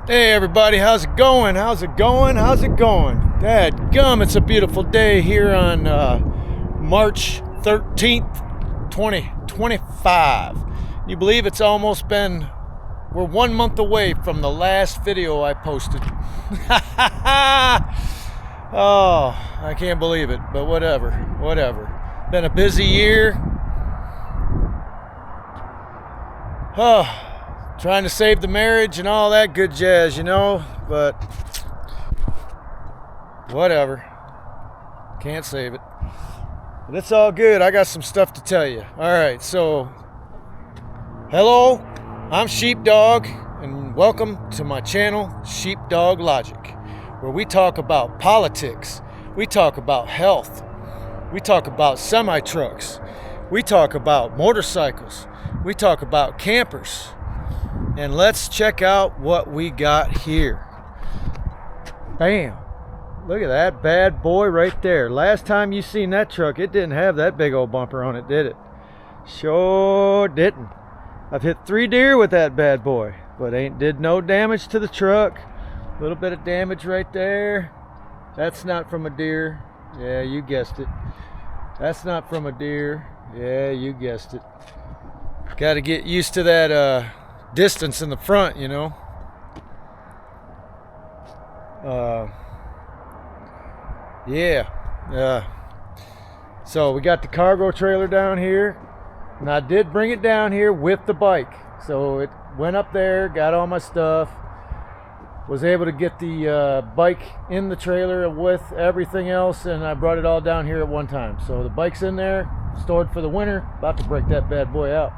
Hey everybody, how's it going? How's it going? How's it going? Dadgum, it's a beautiful day here on March 13th, 2025. You believe it's almost been, we're 1 month away from the last video I posted. Oh, I can't believe it, but whatever. Been a busy year. Oh. Trying to save the marriage and all that good jazz, you know, but whatever. Can't save it. But it's all good. I got some stuff to tell you. All right, so hello, I'm Sheepdog, and welcome to my channel, Sheepdog Logic, where we talk about politics, we talk about health, we talk about semi-trucks, we talk about motorcycles, we talk about campers. And let's check out what we got here. Bam. Look at that bad boy right there. Last time you seen that truck, it didn't have that big old bumper on it, did it? Sure didn't. I've hit 3 deer with that bad boy, but ain't did no damage to the truck. A little bit of damage right there. That's not from a deer. Yeah, you guessed it. That's not from a deer. Yeah, you guessed it. Got to get used to that distance in the front, you know. So we got the cargo trailer down here, and I did bring it down here with the bike. So it went up there, got all my stuff, was able to get the bike in the trailer with everything else, and I brought it all down here at one time. So the bike's in there, stored for the winter, about to break that bad boy out.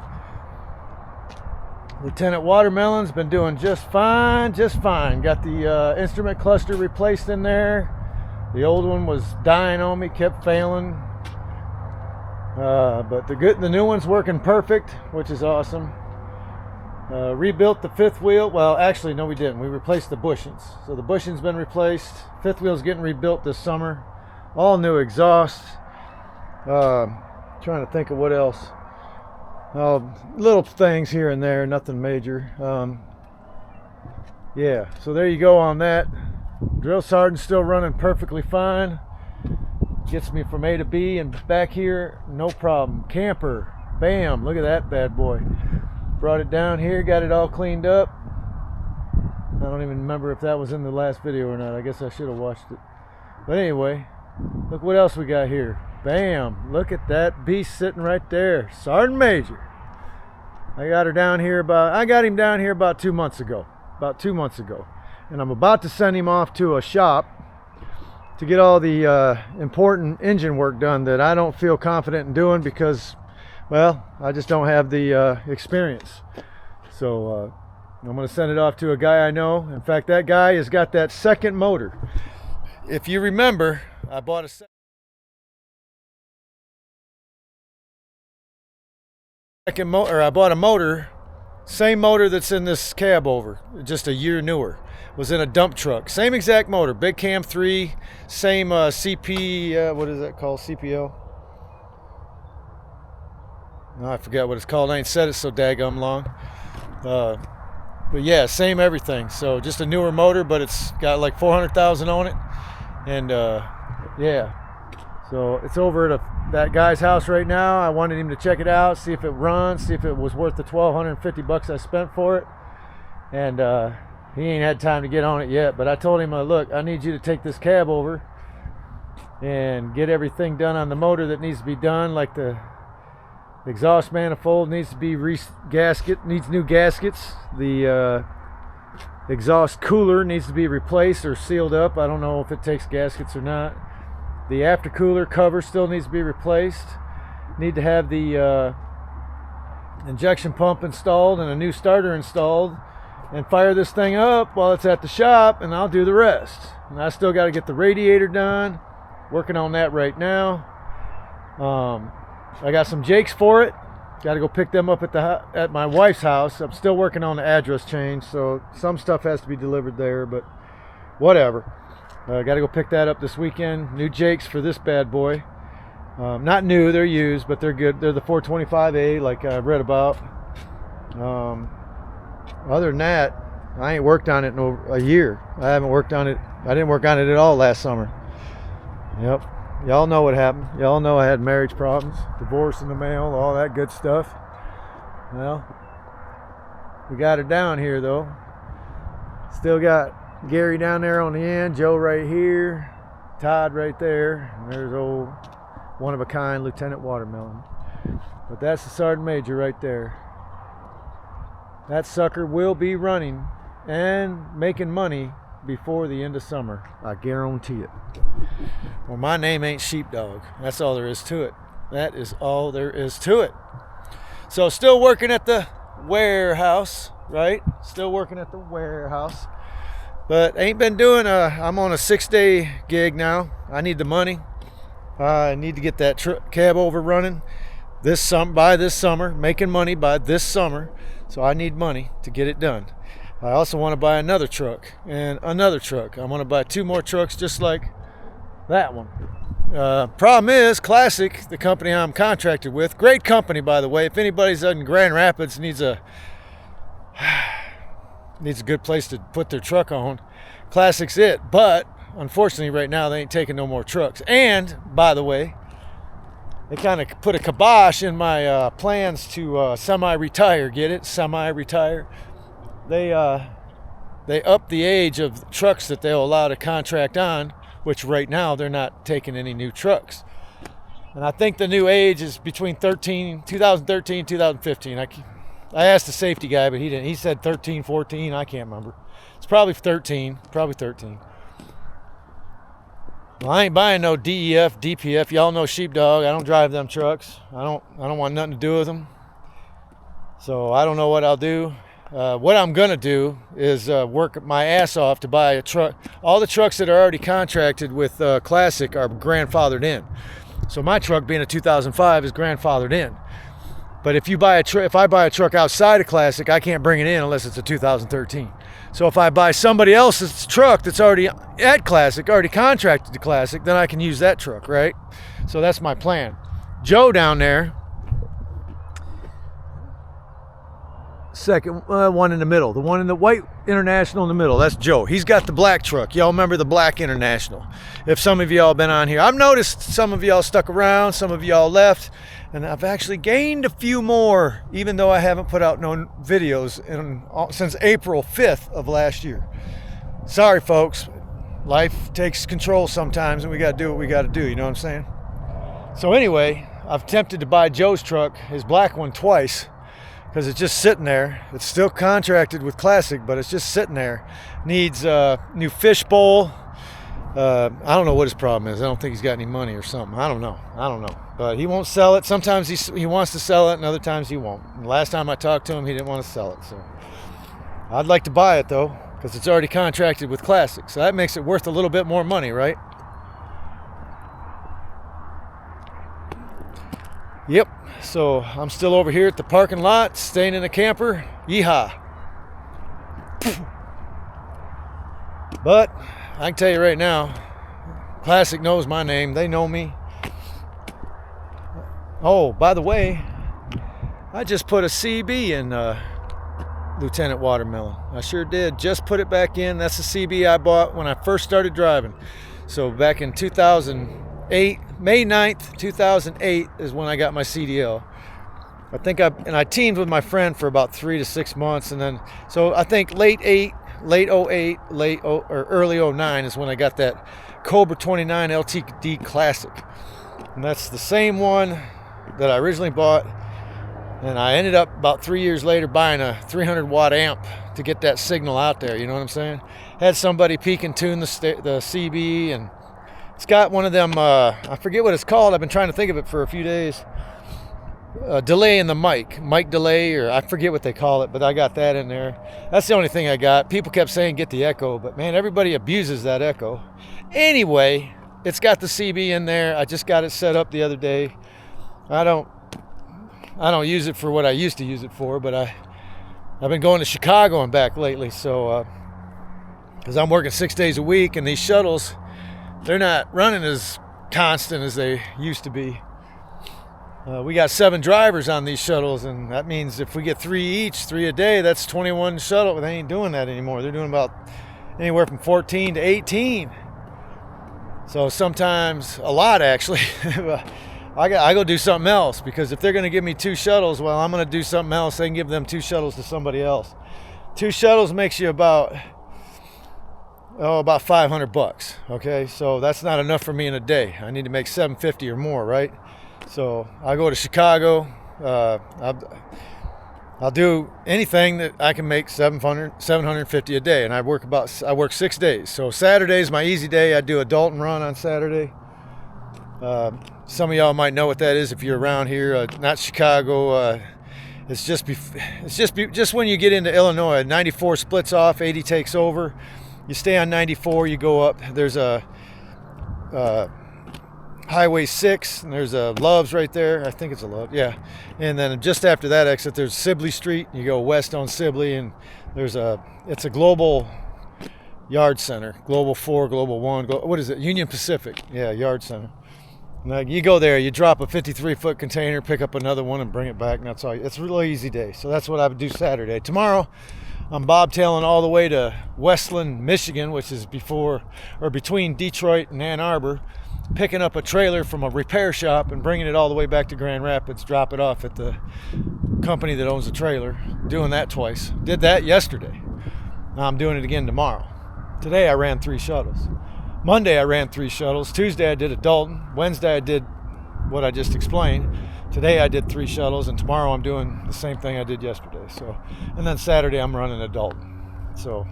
Lieutenant Watermelon's been doing just fine. Got the instrument cluster replaced in there. The old one was dying on me, kept failing. But the new one's working perfect, which is awesome. Rebuilt the fifth wheel. Well, actually, no, we didn't. We replaced the bushings. So the bushing's been replaced. Fifth wheel's getting rebuilt this summer. All new exhaust. Trying to think of what else. Little things here and there, nothing major. Yeah, so there you go on that. Drill sergeant's still running perfectly fine. Gets me from A to B and back here, no problem. Camper, bam, look at that bad boy. Brought it down here, got it all cleaned up. I don't even remember if that was in the last video or not. I guess I should have watched it. But anyway, look what else we got here. Bam, look at that beast sitting right there. Sergeant Major. I got him down here about 2 months ago. And I'm about to send him off to a shop to get all the important engine work done that I don't feel confident in doing because, well, I just don't have the experience. So I'm going to send it off to a guy I know. In fact, that guy has got that second motor. If you remember, I bought a motor, same motor that's in this cab over, just a year newer. Was in a dump truck, same exact motor, big cam 3, same CP, what is that called, CPO? Oh, I forgot what it's called. I ain't said it so daggum long. But yeah, same everything. So just a newer motor, but it's got like 400,000 on it, and yeah. So it's over at that guy's house right now. I wanted him to check it out, see if it runs, see if it was worth the $1,250 I spent for it. And he ain't had time to get on it yet. But I told him, look, I need you to take this cab over and get everything done on the motor that needs to be done. Like the exhaust manifold needs to be needs new gaskets. The exhaust cooler needs to be replaced or sealed up. I don't know if it takes gaskets or not. The aftercooler cover still needs to be replaced. Need to have the injection pump installed and a new starter installed, and fire this thing up while it's at the shop, and I'll do the rest. And I still got to get the radiator done. Working on that right now. I got some jakes for it. Got to go pick them up at my wife's house. I'm still working on the address change, so some stuff has to be delivered there, but whatever. Got to go pick that up this weekend. New jakes for this bad boy. Not new, they're used, but they're good. They're the 425A, like I read about. Other than that, I ain't worked on it in over a year. I haven't worked on it. I didn't work on it at all last summer. Yep. Y'all know what happened. Y'all know I had marriage problems, divorce in the mail, all that good stuff. Well, we got her down here though. Still got Gary down there on the end, Joe right here, Todd right there, and there's old one-of-a-kind Lieutenant Watermelon. But that's the Sergeant Major right there. That sucker will be running and making money before the end of summer. I guarantee it. Well, my name ain't Sheepdog. That's all there is to it. That is all there is to it. So still working at the warehouse, right? Still working at the warehouse. But ain't been doing I'm on a 6-day gig now. I need the money. I need to get that cab over running by this summer, making money by this summer. So I need money to get it done. I also want to buy another truck and another truck. I want to buy 2 more trucks just like that one. Problem is, Classic, the company I'm contracted with, great company by the way. If anybody's in Grand Rapids needs a good place to put their truck on, Classic's it. But unfortunately right now they ain't taking no more trucks. And by the way, they kind of put a kibosh in my plans to semi-retire. Get it? Semi-retire. They upped the age of trucks that they'll allow to contract on, which right now they're not taking any new trucks. And I think the new age is between 2013, 2015. I asked the safety guy, but he didn't. He said 13, 14. I can't remember. It's probably 13. Probably 13. Well, I ain't buying no DEF, DPF. Y'all know Sheepdog. I don't drive them trucks. I don't want nothing to do with them. So I don't know what I'll do. What I'm gonna do is work my ass off to buy a truck. All the trucks that are already contracted with Classic are grandfathered in. So my truck, being a 2005, is grandfathered in. But if I buy a truck outside of Classic, I can't bring it in unless it's a 2013. So if I buy somebody else's truck that's already at Classic, already contracted to Classic, then I can use that truck, right? So that's my plan. Joe down there, second one in the middle, the one in the white International in the middle, that's Joe. He's got the black truck. Y'all remember the black International. If some of y'all been on here, I've noticed some of y'all stuck around, some of y'all left, and I've actually gained a few more, even though I haven't put out no videos since April 5th of last year. Sorry folks, life takes control sometimes and we got to do what we got to do, you know what I'm saying? So anyway, I've attempted to buy Joe's truck, his black one, twice, because it's just sitting there. It's still contracted with Classic, but it's just sitting there. Needs a new fishbowl. I don't know what his problem is. I don't think he's got any money or something. I don't know. But he won't sell it. Sometimes he wants to sell it, and other times he won't. And last time I talked to him, he didn't want to sell it. So I'd like to buy it though, because it's already contracted with Classic. So that makes it worth a little bit more money, right? Yep. So I'm still over here at the parking lot, staying in a camper. Yeehaw. But I can tell you right now, Classic knows my name. They know me. Oh, by the way, I just put a CB in Lieutenant Watermelon. I sure did. Just put it back in. That's the CB I bought when I first started driving. So back in 2008, May 9th, 2008 is when I got my CDL. I teamed with my friend for about 3 to 6 months, and then so I think late 08, or early 09 is when I got that Cobra 29 LTD Classic, and that's the same one that I originally bought. And I ended up about 3 years later buying a 300 watt amp to get that signal out there. You know what I'm saying? Had somebody peek and tune the CB, and it's got one of them. I forget what it's called. I've been trying to think of it for a few days. Delay in the mic delay, or I forget what they call it, but I got that in there. That's the only thing I got. People kept saying get the echo, but man, everybody abuses that echo. Anyway, it's got the CB in there. I just got it set up the other day. I don't use it for what I used to use it for, but I've been going to Chicago and back lately, so because I'm working 6 days a week, and these shuttles, they're not running as constant as they used to be. We got 7 drivers on these shuttles, and that means if we get 3 each, 3 a day, that's 21 shuttle. They ain't doing that anymore. They're doing about anywhere from 14 to 18. So sometimes a lot, actually. I go do something else, because if they're going to give me 2 shuttles, well, I'm going to do something else. They can give them 2 shuttles to somebody else. 2 shuttles makes you about $500. Okay, so that's not enough for me in a day. I need to make $750 or more, right? So I go to Chicago. I'll do anything that I can make $750 a day, and I work 6 days. So Saturday's my easy day. I do a Dalton run on Saturday. Some of y'all might know what that is if you're around here. Not Chicago. It's just when you get into Illinois. 94 splits off, 80 takes over. You stay on 94. You go up. There's a Highway 6, and there's a Love's right there. I think it's a Love, yeah. And then just after that exit, there's Sibley Street. You go west on Sibley, and it's a Global Yard Center. Global 4, Global 1, what is it? Union Pacific, yeah, Yard Center. Now you go there, you drop a 53-foot container, pick up another one, and bring it back, and that's all. It's a really easy day. So that's what I would do Saturday. Tomorrow, I'm bobtailing all the way to Westland, Michigan, which is between Detroit and Ann Arbor, picking up a trailer from a repair shop and bringing it all the way back to Grand Rapids, drop it off at the company that owns the trailer. Doing that twice. Did that yesterday. Now I'm doing it again tomorrow. Today I ran 3 shuttles. Monday I ran 3 shuttles. Tuesday I did a Dalton. Wednesday I did what I just explained. Today I did 3 shuttles, and tomorrow I'm doing the same thing I did yesterday. So, and then Saturday I'm running a Dalton. So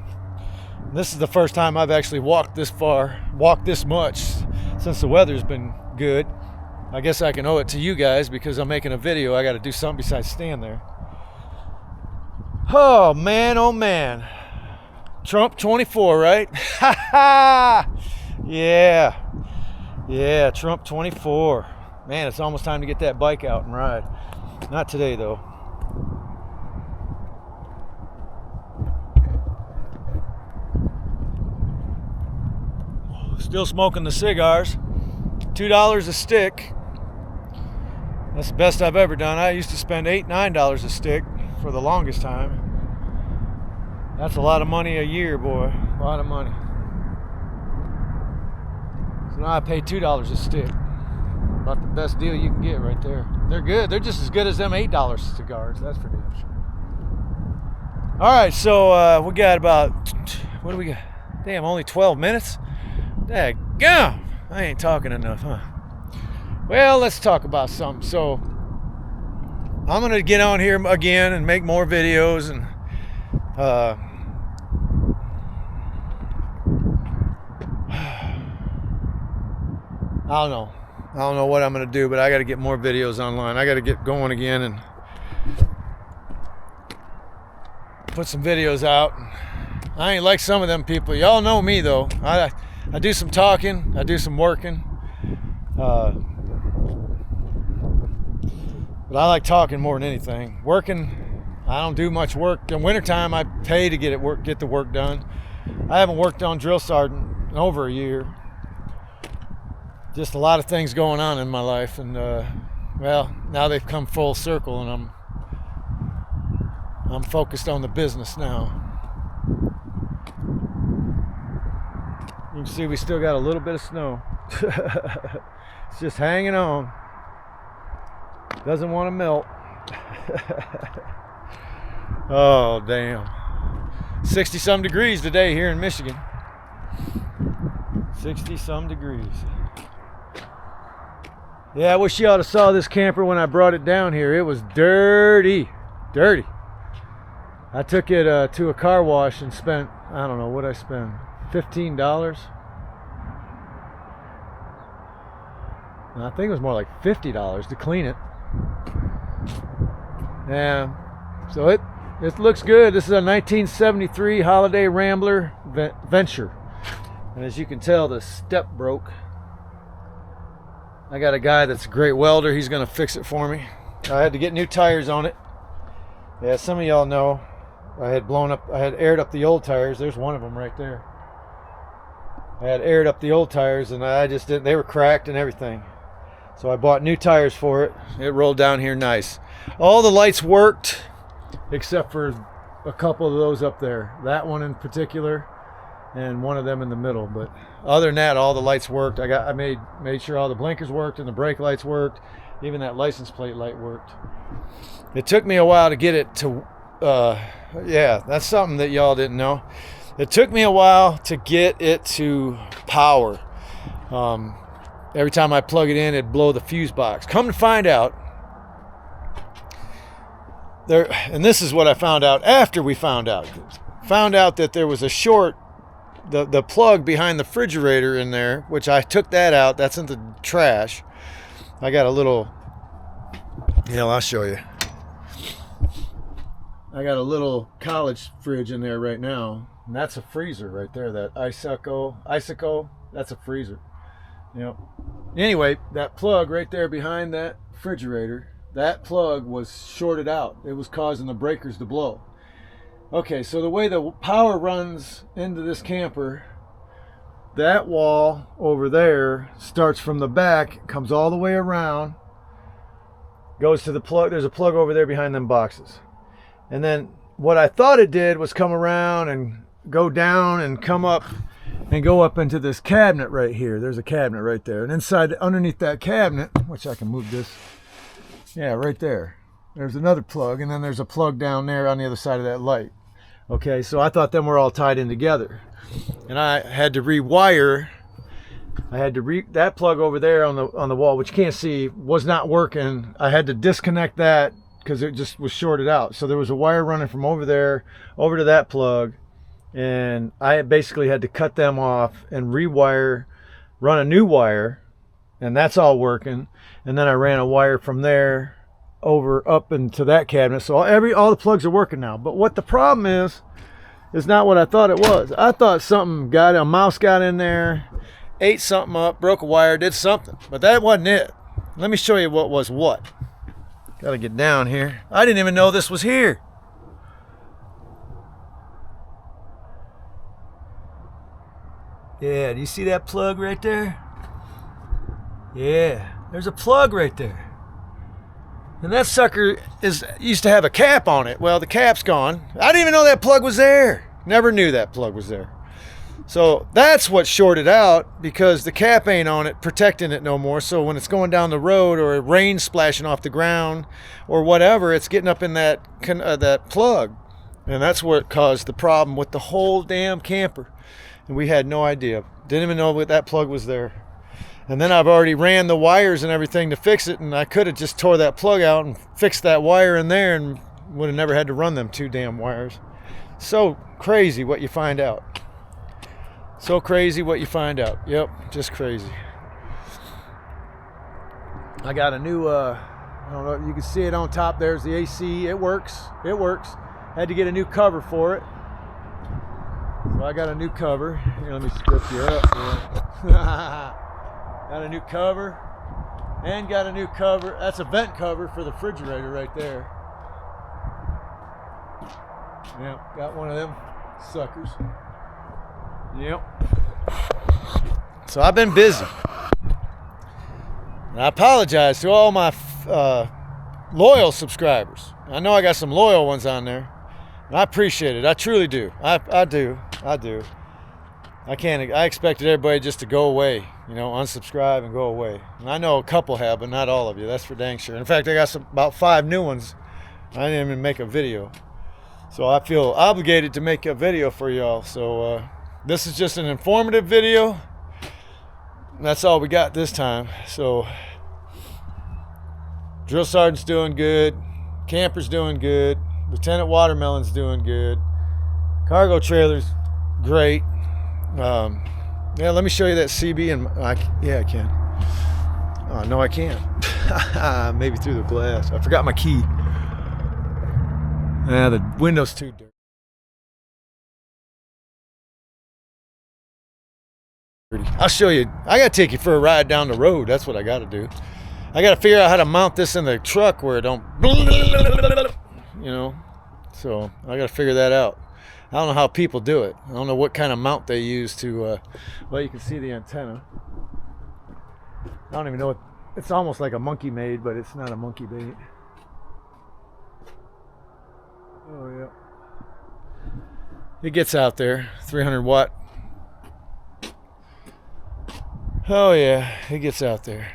this is the first time I've actually walked this much since the weather's been good. I guess I can owe it to you guys because I'm making a video. I got to do something besides stand there. Oh man. Trump 24, right? Ha ha! Yeah, Trump 24. Man, it's almost time to get that bike out and ride. Not today, though. Still smoking the cigars. $2 a stick. That's the best I've ever done. I used to spend $8, $9 a stick for the longest time. That's a lot of money a year, boy. A lot of money. So now I pay $2 a stick. About the best deal you can get right there. They're good. They're just as good as them $8 cigars. That's for damn sure. All right, so we got about, what do we got? Damn, only 12 minutes? Daggum! I ain't talking enough, huh? Well, let's talk about something. So I'm going to get on here again and make more videos, and I don't know what I'm going to do, but I got to get more videos online. I got to get going again and put some videos out. I ain't like some of them people. Y'all know me, though. I do some talking. I do some working. But I like talking more than anything. Working, I don't do much work. In wintertime, I pay to get the work done. I haven't worked on drill sergeant in over a year. Just a lot of things going on in my life, and well, now they've come full circle, and I'm focused on the business now. You can see we still got a little bit of snow. It's just hanging on. Doesn't want to melt. Oh, damn. 60-some degrees today here in Michigan. 60-some degrees. Yeah, I wish you ought to saw this camper when I brought it down here. It was dirty. Dirty. I took it to a car wash and spent, I don't know what I spent, $15. I think it was more like $50 to clean it. Yeah, so it looks good. This is a 1973 Holiday Rambler Venture, and as you can tell, the step broke. I got a guy that's a great welder. He's gonna fix it for me. I had to get new tires on it. Yeah, some of y'all know I had aired up the old tires. There's one of them right there. I had aired up the old tires, and I just didn't. They were cracked and everything. So I bought new tires for it. It rolled down here nice. All the lights worked except for a couple of those up there. That one in particular and one of them in the middle. But other than that, all the lights worked. I made sure all the blinkers worked and the brake lights worked. Even that license plate light worked. It took me a while to get it to, yeah, that's something that y'all didn't know. It took me a while to get it to power. Every time I plug it in, it'd blow the fuse box. Come to find out, and this is what I found out after we found out that there was a short, the plug behind the refrigerator in there, which I took that out. That's in the trash. I got a little, I'll show you. I got a little college fridge in there right now, and that's a freezer right there. That Isaco, that's a freezer. Anyway, that plug right there behind that refrigerator, that plug was shorted out. It was causing the breakers to blow. Okay, so the way the power runs into this camper, that wall over there starts from the back, comes all the way around, goes to the plug. There's a plug over there behind them boxes. And then what I thought it did was come around and go down and come up and go up into this cabinet right here. There's a cabinet right there. And inside, underneath that cabinet, which I can move this, yeah, right there, there's another plug. And then there's a plug down there on the other side of that light. Okay, so I thought them were all tied in together. And I had to rewire. That plug over there on the wall, which you can't see, was not working. I had to disconnect that because it just was shorted out. So there was a wire running from over there over to that plug, and I basically had to cut them off and rewire, run a new wire, and that's all working. And then I ran a wire from there over up into that cabinet. So all the plugs are working now. But what the problem is not what I thought it was. I thought a mouse got in there, ate something up, broke a wire, did something. But that wasn't it. Let me show you what was what. Gotta get down here. I didn't even know this was here. Yeah, do you see that plug right there? Yeah, there's a plug right there. And that sucker used to have a cap on it. Well, the cap's gone. I didn't even know that plug was there. Never knew that plug was there. So that's what shorted out, because the cap ain't on it, protecting it no more. So when it's going down the road or rain splashing off the ground or whatever, it's getting up in that plug. And that's what caused the problem with the whole damn camper. And we had no idea. Didn't even know that plug was there. And then I've already ran the wires and everything to fix it, and I could have just tore that plug out and fixed that wire in there and would have never had to run them two damn wires. So crazy what you find out. So crazy what you find out. Yep, just crazy. I got a new, I don't know, you can see it on top. There's the AC. It works. It works. Had to get a new cover for it. So I got a new cover. Here, let me strip you up. Got a new cover. And got a new cover. That's a vent cover for the refrigerator right there. Yep, got one of them suckers. Yep. So I've been busy. And I apologize to all my loyal subscribers. I know I got some loyal ones on there. And I appreciate it. I truly do. I do. I expected everybody just to go away, unsubscribe and go away. And I know a couple have, but not all of you. That's for dang sure. In fact, I got about 5 new ones. I didn't even make a video. So I feel obligated to make a video for y'all. So this is just an informative video. That's all we got this time. So Drill Sergeant's doing good. Camper's doing good. Lieutenant Watermelon's doing good. Cargo trailer's great. Yeah, let me show you that CB. Yeah, I can. Oh, no, I can't. Maybe through the glass. I forgot my key. Yeah, the window's too dirty. I'll show you. I got to take you for a ride down the road. That's what I got to do. I got to figure out how to mount this in the truck where it don't, So I got to figure that out. I don't know how people do it. I don't know what kind of mount they use to, well, you can see the antenna. I don't even know what, It's almost like a monkey made, but it's not a monkey bait. Oh yeah. It gets out there, 300 watt. Oh yeah, it gets out there.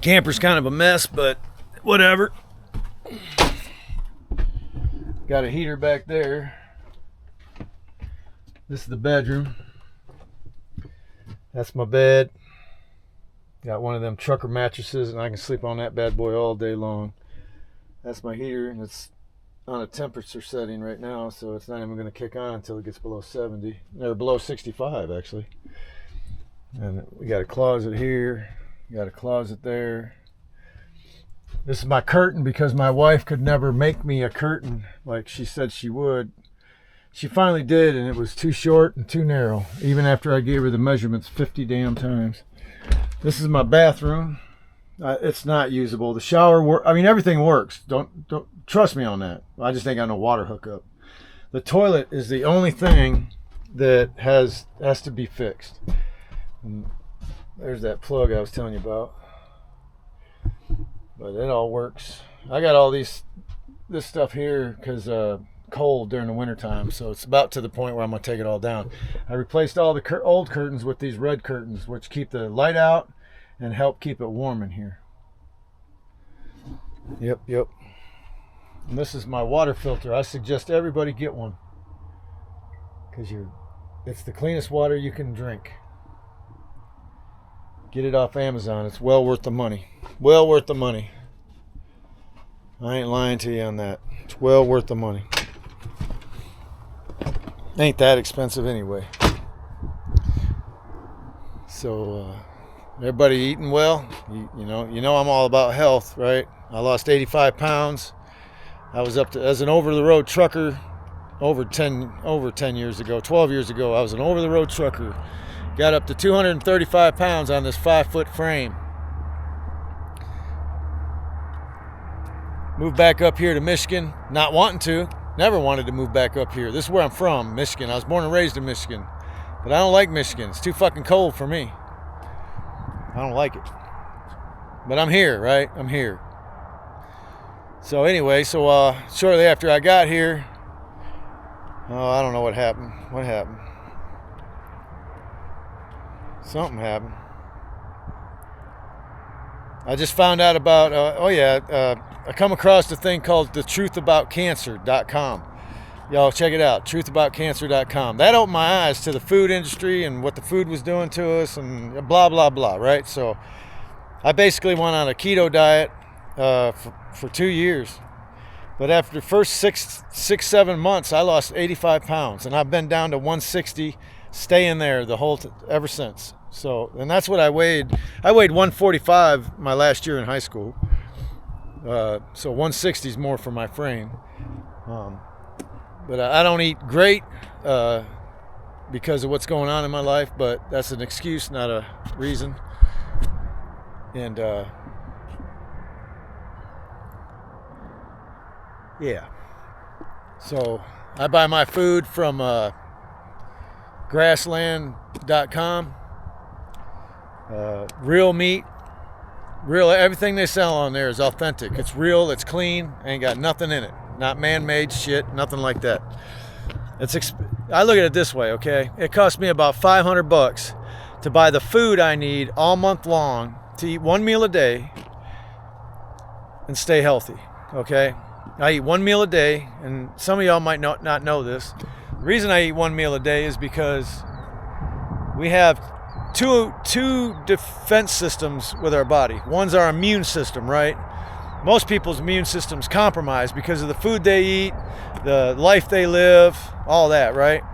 Camper's kind of a mess, but whatever. Got a heater back there. This is the bedroom. That's my bed. Got one of them trucker mattresses, and I can sleep on that bad boy all day long. That's my heater, and it's on a temperature setting right now, so it's not even going to kick on until it gets below 70, or below 65 actually. And we got a closet here, got a closet there. This is my curtain because my wife could never make me a curtain like she said she would. She finally did, and it was too short and too narrow, even after I gave her the measurements 50 damn times. This is my bathroom. It's not usable. The shower, I mean, everything works. Don't trust me on that. I just ain't got no water hookup. The toilet is the only thing that has to be fixed. And there's that plug I was telling you about. But it all works. I got all this stuff here because cold during the wintertime, so it's about to the point where I'm gonna take it all down. I replaced all the old curtains with these red curtains, which keep the light out and help keep it warm in here. Yep. And this is my water filter. I suggest everybody get one because it's the cleanest water you can drink. Get it off Amazon. It's well worth the money. Well worth the money. I ain't lying to you on that. It's well worth the money. Ain't that expensive anyway. So everybody eating well? You know I'm all about health, right? I lost 85 pounds. I was up to, as an over-the-road trucker over 10 years ago, 12 years ago, I was an over-the-road trucker. Got up to 235 pounds on this 5-foot frame. Moved back up here to Michigan, not wanting to. Never wanted to move back up here. This is where I'm from, Michigan. I was born and raised in Michigan. But I don't like Michigan. It's too fucking cold for me. I don't like it. But I'm here, right? I'm here. So anyway, shortly after I got here, I don't know what happened. What happened? Something happened. I just found out about, I come across a thing called thetruthaboutcancer.com. Y'all check it out, truthaboutcancer.com. That opened my eyes to the food industry and what the food was doing to us and blah, blah, blah, right? So I basically went on a keto diet for 2 years. But after the first 7 months, I lost 85 pounds. And I've been down to 160, staying there ever since. So, and that's what I weighed. I weighed 145 my last year in high school. So 160 is more for my frame. But I don't eat great because of what's going on in my life, but that's an excuse, not a reason. And yeah. So I buy my food from grassland.com. Real meat, everything they sell on there is authentic. It's real, it's clean, ain't got nothing in it. Not man-made shit, nothing like that. I look at it this way, okay? It cost me about $500 to buy the food I need all month long to eat one meal a day and stay healthy, okay? I eat one meal a day, and some of y'all might not know this. The reason I eat one meal a day is because we have two defense systems with our body. One's our immune system, right? Most people's immune system's compromised because of the food they eat, the life they live, all that, right?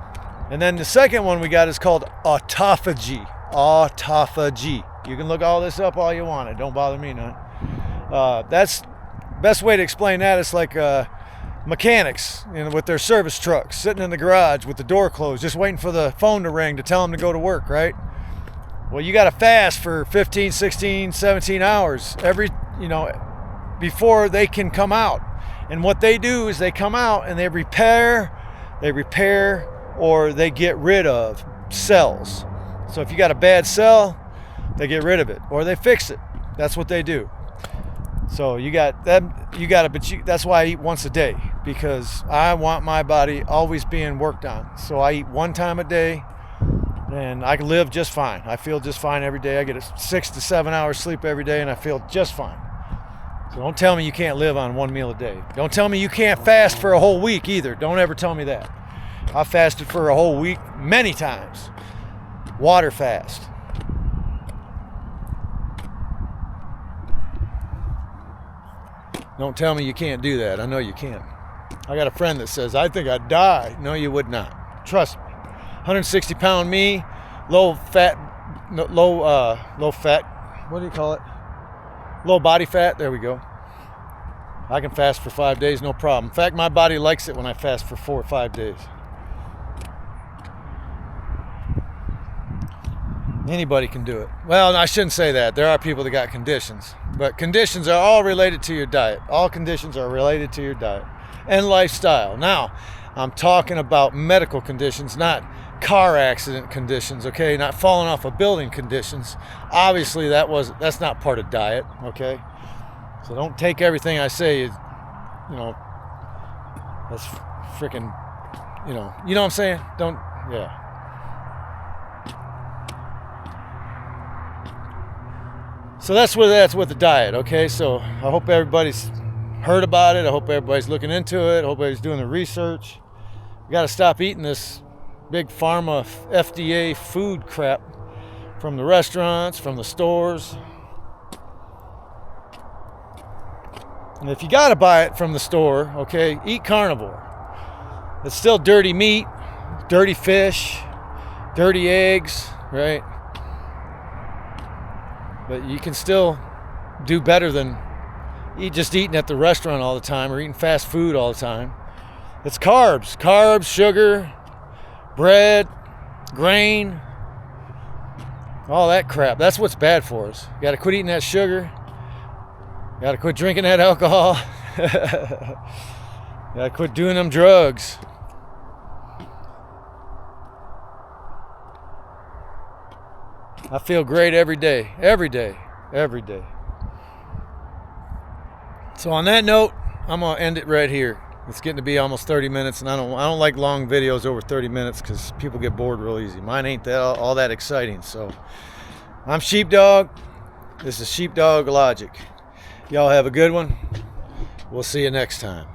And then the second one we got is called autophagy. Autophagy. You can look all this up all you want. It don't bother me none. That's best way to explain that is like mechanics, with their service trucks sitting in the garage with the door closed, just waiting for the phone to ring to tell them to go to work, right? Well, you got to fast for 15, 16, 17 hours before they can come out. And what they do is they come out and they repair, or they get rid of cells. So if you got a bad cell, they get rid of it or they fix it. That's what they do. So you got them, that's why I eat once a day, because I want my body always being worked on. So I eat one time a day and I can live just fine. I feel just fine every day. I get a 6 to 7 hours sleep every day and I feel just fine. So don't tell me you can't live on one meal a day. Don't tell me you can't fast for a whole week either. Don't ever tell me that. I fasted for a whole week many times. Water fast. Don't tell me you can't do that. I know you can. I got a friend that says, I think I'd die. No, you would not. Trust me. 160-pound me, low fat, what do you call it? Low body fat. There we go. I can fast for 5 days, no problem. In fact, my body likes it when I fast for 4 or 5 days. Anybody can do it. Well, I shouldn't say that. There are people that got conditions. But conditions are all related to your diet. All conditions are related to your diet and lifestyle. Now, I'm talking about medical conditions, not car accident conditions, okay? Not falling off a building conditions. Obviously, that's not part of diet, okay? So don't take everything I say, that's freaking, you know what I'm saying? Yeah. So that's with the diet, okay? So I hope everybody's heard about it. I hope everybody's looking into it. I hope everybody's doing the research. We got to stop eating this big pharma FDA food crap from the restaurants, from the stores. And if you got to buy it from the store, okay, eat carnivore. It's still dirty meat, dirty fish, dirty eggs, right? But you can still do better than eating at the restaurant all the time or eating fast food all the time. It's carbs, sugar, bread, grain, all that crap. That's what's bad for us. You got to quit eating that sugar. You got to quit drinking that alcohol. You got to quit doing them drugs. I feel great every day. So on that note, I'm gonna end it right here. It's getting to be almost 30 minutes, and I don't like long videos over 30 minutes because people get bored real easy. Mine ain't all that exciting. So I'm Sheepdog. This is Sheepdog Logic. Y'all have a good one. We'll see you next time.